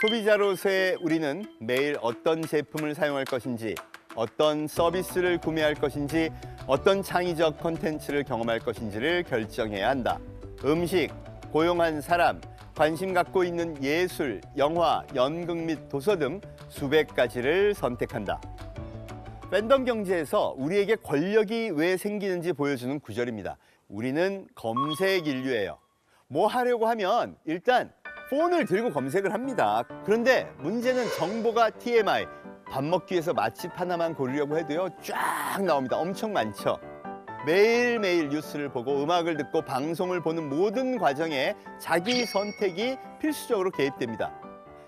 소비자로서의 우리는 매일 어떤 제품을 사용할 것인지, 어떤 서비스를 구매할 것인지, 어떤 창의적 콘텐츠를 경험할 것인지를 결정해야 한다. 음식, 고용한 사람, 관심 갖고 있는 예술, 영화, 연극 및 도서 등 수백 가지를 선택한다. 팬덤 경제에서 우리에게 권력이 왜 생기는지 보여주는 구절입니다. 우리는 검색 인류예요. 뭐 하려고 하면 일단 폰을 들고 검색을 합니다. 그런데 문제는 정보가 TMI, 밥 먹기 위해서 맛집 하나만 고르려고 해도요, 쫙 나옵니다. 엄청 많죠. 매일매일 뉴스를 보고 음악을 듣고 방송을 보는 모든 과정에 자기 선택이 필수적으로 개입됩니다.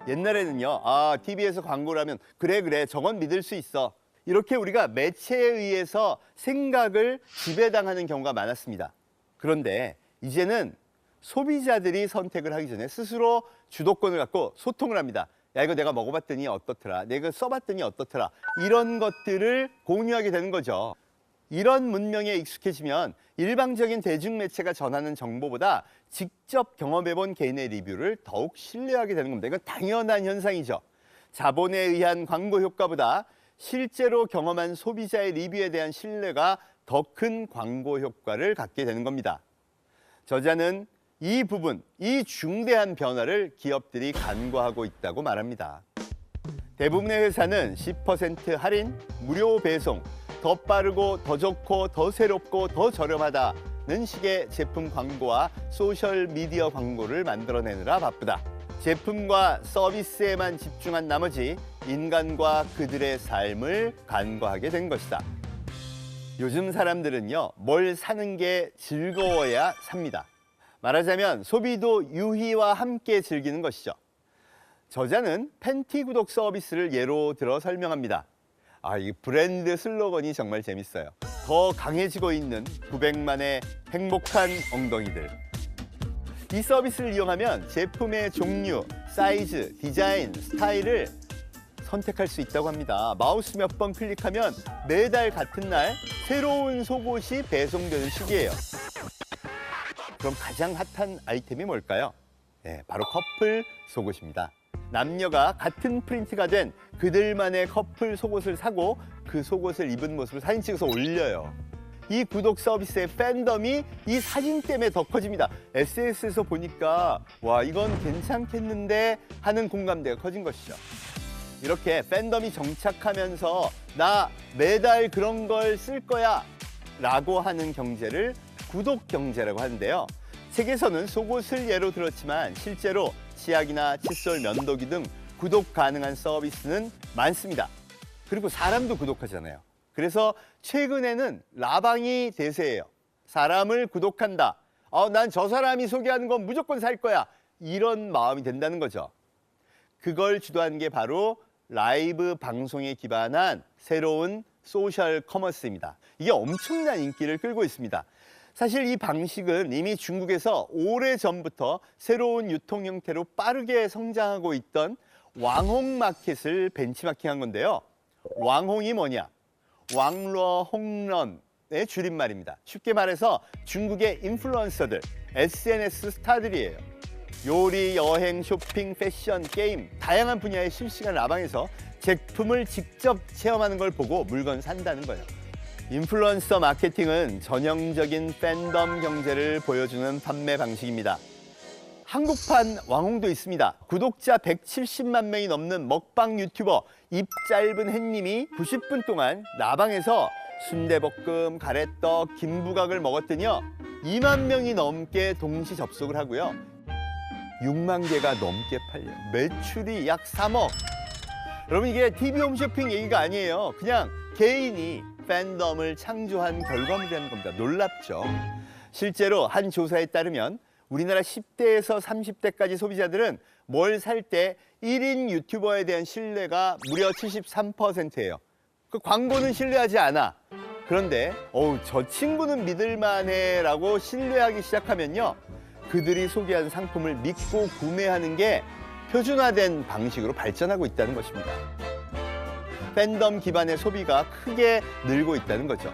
옛날에는요, TV에서 광고를 하면 그래, 저건 믿을 수 있어. 이렇게 우리가 매체에 의해서 생각을 지배당하는 경우가 많았습니다. 그런데 이제는 소비자들이 선택을 하기 전에 스스로 주도권을 갖고 소통을 합니다. 야, 이거 내가 먹어봤더니 어떻더라. 내가 써봤더니 어떻더라. 이런 것들을 공유하게 되는 거죠. 이런 문명에 익숙해지면 일방적인 대중매체가 전하는 정보보다 직접 경험해본 개인의 리뷰를 더욱 신뢰하게 되는 겁니다. 이건 당연한 현상이죠. 자본에 의한 광고 효과보다 실제로 경험한 소비자의 리뷰에 대한 신뢰가 더 큰 광고 효과를 갖게 되는 겁니다. 저자는 이 부분, 이 중대한 변화를 기업들이 간과하고 있다고 말합니다. 대부분의 회사는 10% 할인, 무료 배송, 더 빠르고 더 좋고 더 새롭고 더 저렴하다는 식의 제품 광고와 소셜 미디어 광고를 만들어내느라 바쁘다. 제품과 서비스에만 집중한 나머지 인간과 그들의 삶을 간과하게 된 것이다. 요즘 사람들은요, 뭘 사는 게 즐거워야 삽니다. 말하자면 소비도 유희와 함께 즐기는 것이죠. 저자는 팬티 구독 서비스를 예로 들어 설명합니다. 이 브랜드 슬로건이 정말 재밌어요. 더 강해지고 있는 900만의 행복한 엉덩이들. 이 서비스를 이용하면 제품의 종류, 사이즈, 디자인, 스타일을 선택할 수 있다고 합니다. 마우스 몇 번 클릭하면 매달 같은 날 새로운 속옷이 배송되는 시기예요. 그럼 가장 핫한 아이템이 뭘까요? 네, 바로 커플 속옷입니다. 남녀가 같은 프린트가 된 그들만의 커플 속옷을 사고 그 속옷을 입은 모습을 사진 찍어서 올려요. 이 구독 서비스의 팬덤이 이 사진 때문에 더 커집니다. SNS에서 보니까 와, 이건 괜찮겠는데 하는 공감대가 커진 것이죠. 이렇게 팬덤이 정착하면서 나 매달 그런 걸 쓸 거야 라고 하는 경제를 구독 경제라고 하는데요. 책에서는 속옷을 예로 들었지만 실제로 치약이나 칫솔, 면도기 등 구독 가능한 서비스는 많습니다. 그리고 사람도 구독하잖아요. 그래서 최근에는 라방이 대세예요. 사람을 구독한다. 난 저 사람이 소개하는 건 무조건 살 거야. 이런 마음이 된다는 거죠. 그걸 주도한 게 바로 라이브 방송에 기반한 새로운 소셜 커머스입니다. 이게 엄청난 인기를 끌고 있습니다. 사실 이 방식은 이미 중국에서 오래전부터 새로운 유통 형태로 빠르게 성장하고 있던 왕홍 마켓을 벤치마킹한 건데요. 왕홍이 뭐냐? 왕러 홍런의 줄임말입니다. 쉽게 말해서 중국의 인플루언서들, SNS 스타들이에요. 요리, 여행, 쇼핑, 패션, 게임, 다양한 분야의 실시간 라방에서 제품을 직접 체험하는 걸 보고 물건 산다는 거예요. 인플루언서 마케팅은 전형적인 팬덤 경제를 보여주는 판매 방식입니다. 한국판 왕홍도 있습니다. 구독자 170만 명이 넘는 먹방 유튜버 입 짧은 햇님이 90분 동안 라방에서 순대볶음, 가래떡, 김부각을 먹었더니요, 2만 명이 넘게 동시 접속을 하고요, 6만 개가 넘게 팔려요. 매출이 약 3억. 여러분, 이게 TV 홈쇼핑 얘기가 아니에요. 그냥 개인이 팬덤을 창조한 결과물이라는 겁니다. 놀랍죠? 실제로 한 조사에 따르면 우리나라 10대에서 30대까지 소비자들은 뭘 살 때 1인 유튜버에 대한 신뢰가 무려 73%예요. 그 광고는 신뢰하지 않아. 그런데 저 친구는 믿을만해 라고 신뢰하기 시작하면요, 그들이 소개한 상품을 믿고 구매하는 게 표준화된 방식으로 발전하고 있다는 것입니다. 팬덤 기반의 소비가 크게 늘고 있다는 거죠.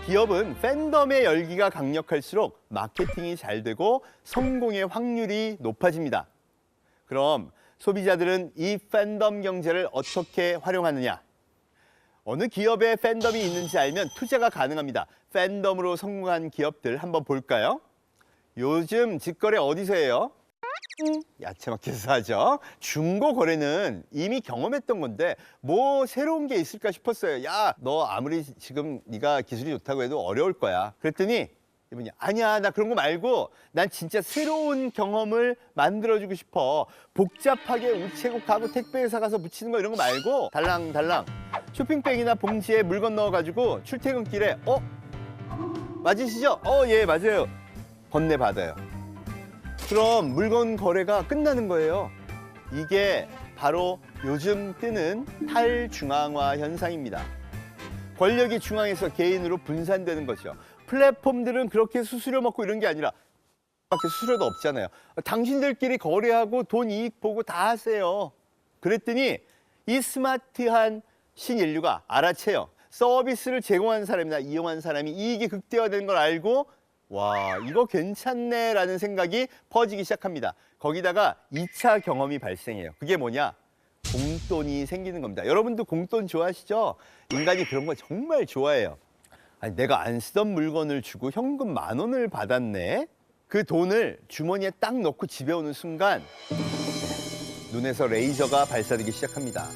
기업은 팬덤의 열기가 강력할수록 마케팅이 잘 되고 성공의 확률이 높아집니다. 그럼 소비자들은 이 팬덤 경제를 어떻게 활용하느냐? 어느 기업에 팬덤이 있는지 알면 투자가 가능합니다. 팬덤으로 성공한 기업들 한번 볼까요? 요즘 직거래 어디서 해요? 야채마켓에서 하죠. 중고 거래는 이미 경험했던 건데 뭐 새로운 게 있을까 싶었어요. 야, 너 아무리 지금 네가 기술이 좋다고 해도 어려울 거야. 그랬더니 이분이 아니야, 나 그런 거 말고 난 진짜 새로운 경험을 만들어주고 싶어. 복잡하게 우체국 가고 택배회사 가서 붙이는 거 이런 거 말고 달랑달랑 쇼핑백이나 봉지에 물건 넣어가지고 출퇴근길에 맞으시죠? 예, 맞아요. 건네받아요. 그럼 물건 거래가 끝나는 거예요. 이게 바로 요즘 뜨는 탈중앙화 현상입니다. 권력이 중앙에서 개인으로 분산되는 거죠. 플랫폼들은 그렇게 수수료 먹고 이런 게 아니라 밖에 수수료도 없잖아요. 당신들끼리 거래하고 돈 이익 보고 다 하세요. 그랬더니 이 스마트한 신인류가 알아채요. 서비스를 제공한 사람이나 이용한 사람이 이익이 극대화되는 걸 알고 와, 이거 괜찮네 라는 생각이 퍼지기 시작합니다. 거기다가 2차 경험이 발생해요. 그게 뭐냐? 공돈이 생기는 겁니다. 여러분도 공돈 좋아하시죠? 인간이 그런 거 정말 좋아해요. 아니, 내가 안 쓰던 물건을 주고 현금 10,000원을 받았네? 그 돈을 주머니에 딱 넣고 집에 오는 순간 눈에서 레이저가 발사되기 시작합니다.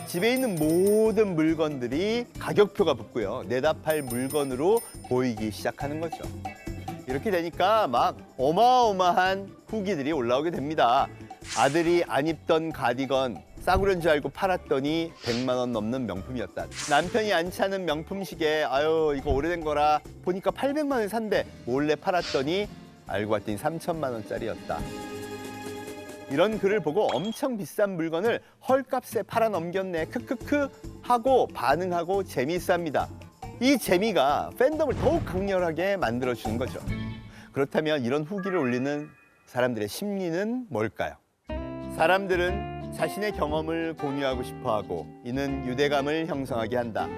집에 있는 모든 물건들이 가격표가 붙고요. 내다 팔 물건으로 보이기 시작하는 거죠. 이렇게 되니까 막 어마어마한 후기들이 올라오게 됩니다. 아들이 안 입던 가디건 싸구려인 줄 알고 팔았더니 100만 원 넘는 명품이었다. 남편이 안 차는 명품 시계, 아유 이거 오래된 거라 보니까 800만 원에 산대. 몰래 팔았더니 알고 봤더니 3천만 원짜리였다. 이런 글을 보고 엄청 비싼 물건을 헐값에 팔아 넘겼네 크크크 하고 반응하고 재미있어합니다. 이 재미가 팬덤을 더욱 강렬하게 만들어주는 거죠. 그렇다면 이런 후기를 올리는 사람들의 심리는 뭘까요? 사람들은 자신의 경험을 공유하고 싶어하고 이는 유대감을 형성하게 한다.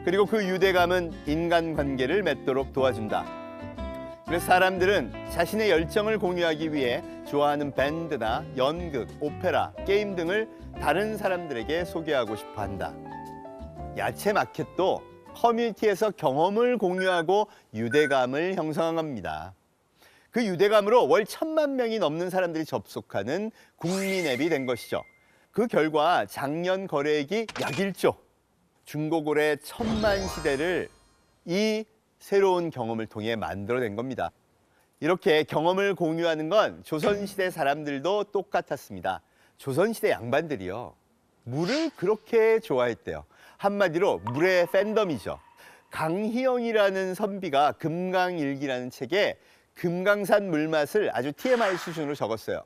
그리고 그 유대감은 인간관계를 맺도록 도와준다. 그래서 사람들은 자신의 열정을 공유하기 위해 좋아하는 밴드나 연극, 오페라, 게임 등을 다른 사람들에게 소개하고 싶어 한다. 야채 마켓도 커뮤니티에서 경험을 공유하고 유대감을 형성한 겁니다. 그 유대감으로 월 1,000만 명이 넘는 사람들이 접속하는 국민 앱이 된 것이죠. 그 결과 작년 거래액이 약 1조, 중고거래 1000만 시대를 이 새로운 경험을 통해 만들어낸 겁니다. 이렇게 경험을 공유하는 건 조선시대 사람들도 똑같았습니다. 조선시대 양반들이요. 물을 그렇게 좋아했대요. 한마디로 물의 팬덤이죠. 강희영이라는 선비가 금강일기라는 책에 금강산 물맛을 아주 TMI 수준으로 적었어요.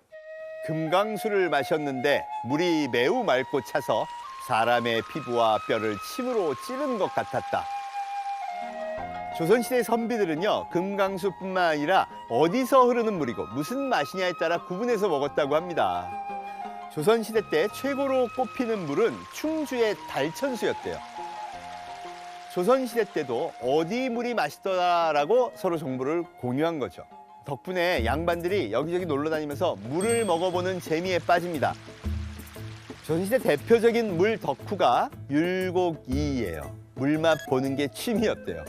금강수를 마셨는데 물이 매우 맑고 차서 사람의 피부와 뼈를 침으로 찌른 것 같았다. 조선시대 선비들은요, 금강수뿐만 아니라 어디서 흐르는 물이고 무슨 맛이냐에 따라 구분해서 먹었다고 합니다. 조선시대 때 최고로 꼽히는 물은 충주의 달천수였대요. 조선시대 때도 어디 물이 맛있더라라고 서로 정보를 공유한 거죠. 덕분에 양반들이 여기저기 놀러 다니면서 물을 먹어보는 재미에 빠집니다. 조선시대 대표적인 물 덕후가 율곡이이예요. 물맛 보는 게 취미였대요.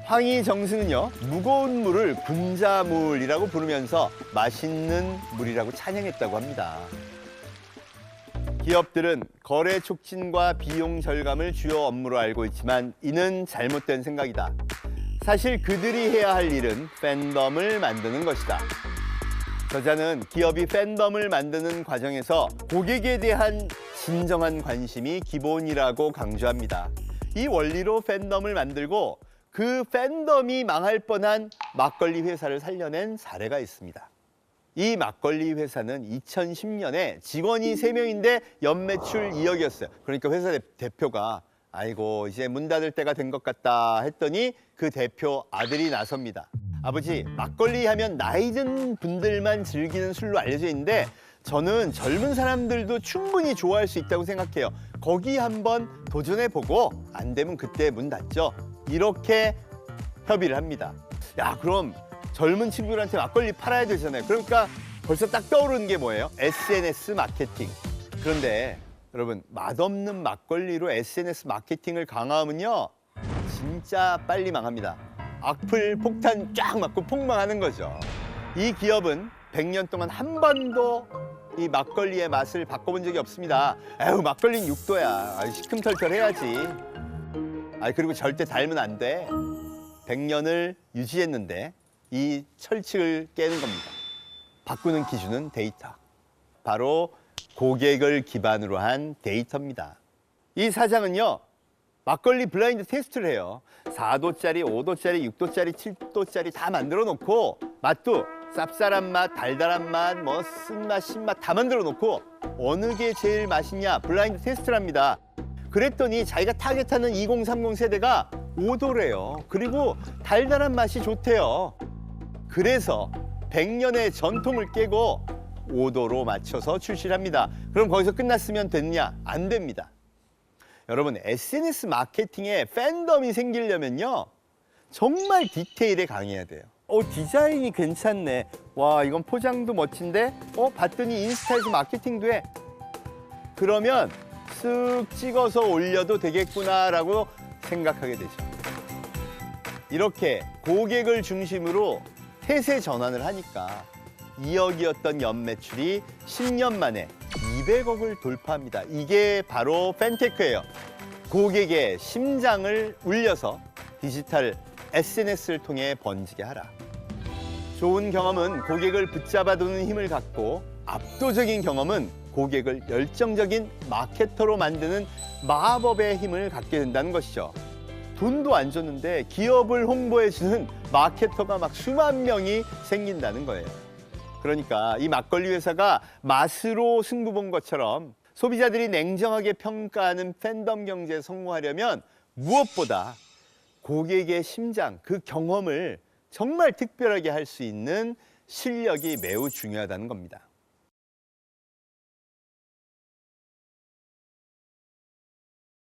황희정승은요, 무거운 물을 군자물이라고 부르면서 맛있는 물이라고 찬양했다고 합니다. 기업들은 거래 촉진과 비용 절감을 주요 업무로 알고 있지만 이는 잘못된 생각이다. 사실 그들이 해야 할 일은 팬덤을 만드는 것이다. 저자는 기업이 팬덤을 만드는 과정에서 고객에 대한 진정한 관심이 기본이라고 강조합니다. 이 원리로 팬덤을 만들고 그 팬덤이 망할 뻔한 막걸리 회사를 살려낸 사례가 있습니다. 이 막걸리 회사는 2010년에 직원이 3명인데 연매출 2억이었어요. 그러니까 회사 대표가 아이고 이제 문 닫을 때가 된 것 같다 했더니 그 대표 아들이 나섭니다. 아버지, 막걸리 하면 나이 든 분들만 즐기는 술로 알려져 있는데 저는 젊은 사람들도 충분히 좋아할 수 있다고 생각해요. 거기 한번 도전해보고 안 되면 그때 문 닫죠. 이렇게 협의를 합니다. 야, 그럼 젊은 친구들한테 막걸리 팔아야 되잖아요. 그러니까 벌써 딱 떠오르는 게 뭐예요? SNS 마케팅. 그런데 여러분, 맛없는 막걸리로 SNS 마케팅을 강화하면요, 진짜 빨리 망합니다. 악플 폭탄 쫙 맞고 폭망하는 거죠. 이 기업은 100년 동안 한 번도 이 막걸리의 맛을 바꿔본 적이 없습니다. 에휴, 막걸리는 6도야. 시큼털털 해야지. 그리고 절대 달면 안 돼. 100년을 유지했는데 이 철칙을 깨는 겁니다. 바꾸는 기준은 데이터. 바로 고객을 기반으로 한 데이터입니다. 이 사장은요, 막걸리 블라인드 테스트를 해요. 4도짜리, 5도짜리, 6도짜리, 7도짜리 다 만들어 놓고 맛도 쌉쌀한 맛, 달달한 맛, 뭐 쓴맛, 신맛 다 만들어 놓고 어느 게 제일 맛있냐 블라인드 테스트를 합니다. 그랬더니 자기가 타겟하는 2030 세대가 5도래요. 그리고 달달한 맛이 좋대요. 그래서 100년의 전통을 깨고 5도로 맞춰서 출시를 합니다. 그럼 거기서 끝났으면 됐냐? 안 됩니다. 여러분, SNS 마케팅에 팬덤이 생기려면요, 정말 디테일에 강해야 돼요. 디자인이 괜찮네. 와, 이건 포장도 멋진데? 봤더니 인스타에서 마케팅도 해. 그러면 쓱 찍어서 올려도 되겠구나라고 생각하게 되죠. 이렇게 고객을 중심으로 태세 전환을 하니까 2억이었던 연매출이 10년 만에 200억을 돌파합니다. 이게 바로 팬테크예요. 고객의 심장을 울려서 디지털 SNS를 통해 번지게 하라. 좋은 경험은 고객을 붙잡아두는 힘을 갖고, 압도적인 경험은 고객을 열정적인 마케터로 만드는 마법의 힘을 갖게 된다는 것이죠. 돈도 안 줬는데 기업을 홍보해주는 마케터가 막 수만 명이 생긴다는 거예요. 그러니까 이 막걸리 회사가 맛으로 승부 본 것처럼 소비자들이 냉정하게 평가하는 팬덤 경제에 성공하려면 무엇보다 고객의 심장, 그 경험을 정말 특별하게 할 수 있는 실력이 매우 중요하다는 겁니다.